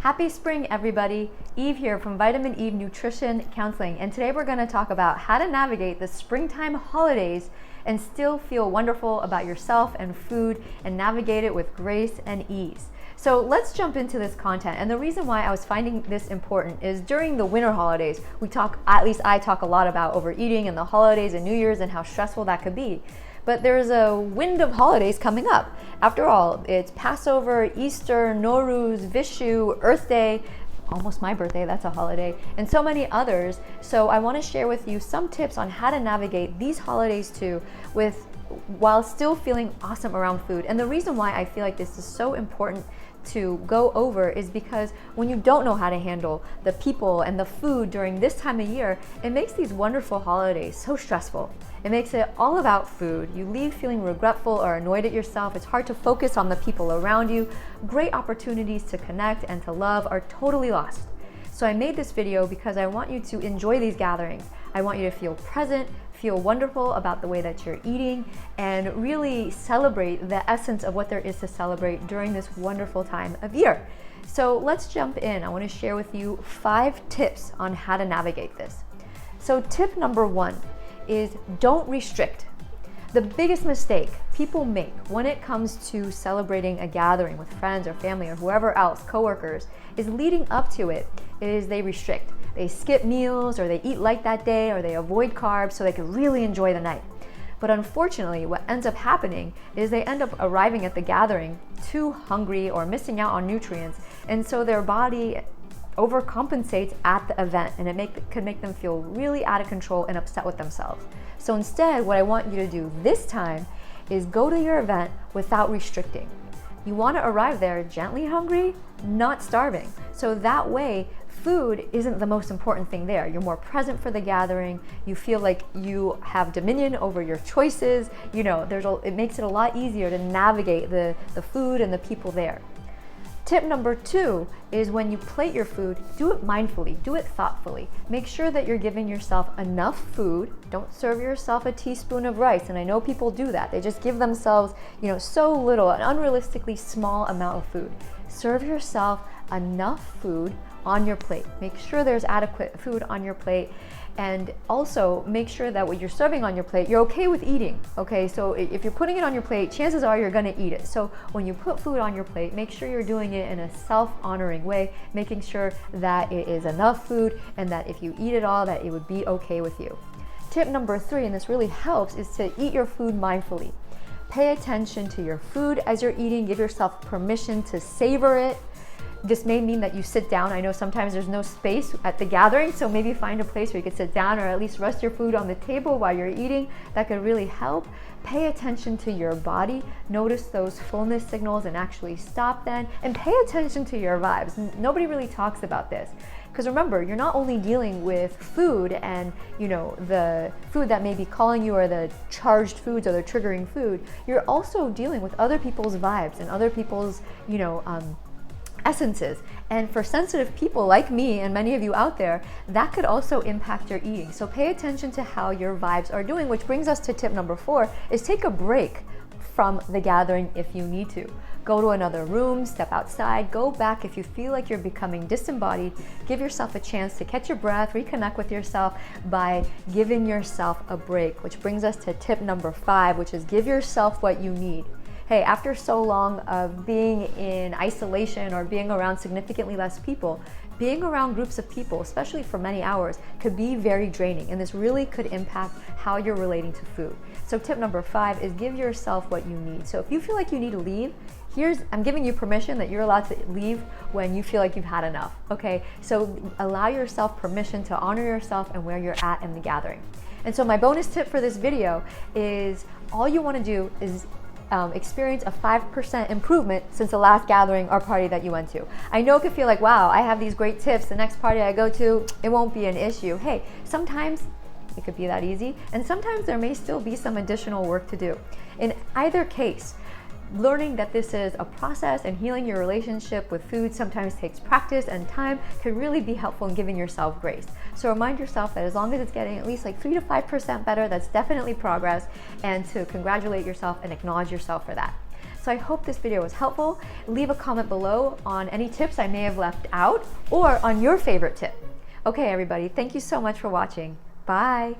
Happy spring, everybody. Eve here from Vitamin Eve Nutrition Counseling, and today we're going to talk about how to navigate the springtime holidays and still feel wonderful about yourself and food and navigate it with grace and ease. So let's jump into this content. And the reason why I was finding this important is during the winter holidays, at least I talk a lot about overeating and the holidays and New Year's and how stressful that could be. But there's a wind of holidays coming up. After all, it's Passover, Easter, Norooz, Vishu, Earthday, almost my birthday, that's a holiday, and so many others. So I want to share with you some tips on how to navigate these holidays too while still feeling awesome around food. And the reason why I feel like this is so important to go over is because when you don't know how to handle the people and the food during this time of year, it makes these wonderful holidays so stressful. It makes it all about food. You leave feeling regretful or annoyed at yourself. It's hard to focus on the people around you. Great opportunities to connect and to love are totally lost. So I made this video because I want you to enjoy these gatherings. I want you to feel present, feel wonderful about the way that you're eating, and really celebrate the essence of what there is to celebrate during this wonderful time of year. So let's jump in. I want to share with you 5 tips on how to navigate this. So tip number 1 is don't restrict. The biggest mistake people make when it comes to celebrating a gathering with friends or family or whoever else, coworkers, is leading up to it is they restrict. They skip meals, or they eat light that day, or they avoid carbs so they can really enjoy the night. But unfortunately, what ends up happening is they end up arriving at the gathering too hungry or missing out on nutrients, and so their body overcompensates at the event, and it could make them feel really out of control and upset with themselves. So instead, what I want you to do this time is go to your event without restricting. You want to arrive there gently hungry, not starving. So that way, food isn't the most important thing there. You're more present for the gathering. You feel like you have dominion over your choices. You know, it makes it a lot easier to navigate the food and the people there. Tip number 2 is when you plate your food, do it mindfully, do it thoughtfully. Make sure that you're giving yourself enough food. Don't serve yourself a teaspoon of rice. And I know people do that. They just give themselves, so little, an unrealistically small amount of food. Serve yourself enough food on your plate. Make sure there's adequate food on your plate, and also make sure that what you're serving on your plate, you're okay with eating, okay? So if you're putting it on your plate, chances are you're gonna eat it. So when you put food on your plate, make sure you're doing it in a self-honoring way, making sure that it is enough food and that if you eat it all, that it would be okay with you. Tip number 3, and this really helps, is to eat your food mindfully. Pay attention to your food as you're eating. Give yourself permission to savor it. This may mean that you sit down. I know sometimes there's no space at the gathering, so maybe find a place where you can sit down or at least rest your food on the table while you're eating. That could really help. Pay attention to your body. Notice those fullness signals and actually stop then. And pay attention to your vibes. Nobody really talks about this. Because remember, you're not only dealing with food and the food that may be calling you, or the charged foods or the triggering food. You're also dealing with other people's vibes and other people's essences. And for sensitive people like me and many of you out there, that could also impact your eating. So pay attention to how your vibes are doing, which brings us to tip number 4, is take a break from the gathering if you need to. Go to another room, step outside, go back if you feel like you're becoming disembodied. Give yourself a chance to catch your breath, reconnect with yourself by giving yourself a break, which brings us to tip number 5, which is give yourself what you need. Hey, after so long of being in isolation or being around significantly less people, being around groups of people, especially for many hours, could be very draining, and this really could impact how you're relating to food. So tip number 5 is give yourself what you need. So if you feel like you need to leave, I'm giving you permission that you're allowed to leave when you feel like you've had enough, okay? So allow yourself permission to honor yourself and where you're at in the gathering. And so my bonus tip for this video is all you wanna do is experience a 5% improvement since the last gathering or party that you went to. I know it could feel like, wow, I have these great tips. The next party I go to, it won't be an issue. Hey, sometimes it could be that easy, and sometimes there may still be some additional work to do. In either case, learning that this is a process and healing your relationship with food sometimes takes practice and time can really be helpful in giving yourself grace. So remind yourself that as long as it's getting at least like 3 to 5% better, that's definitely progress, and to congratulate yourself and acknowledge yourself for that. So I hope this video was helpful. Leave a comment below on any tips I may have left out or on your favorite tip. Okay, everybody, thank you so much for watching. Bye.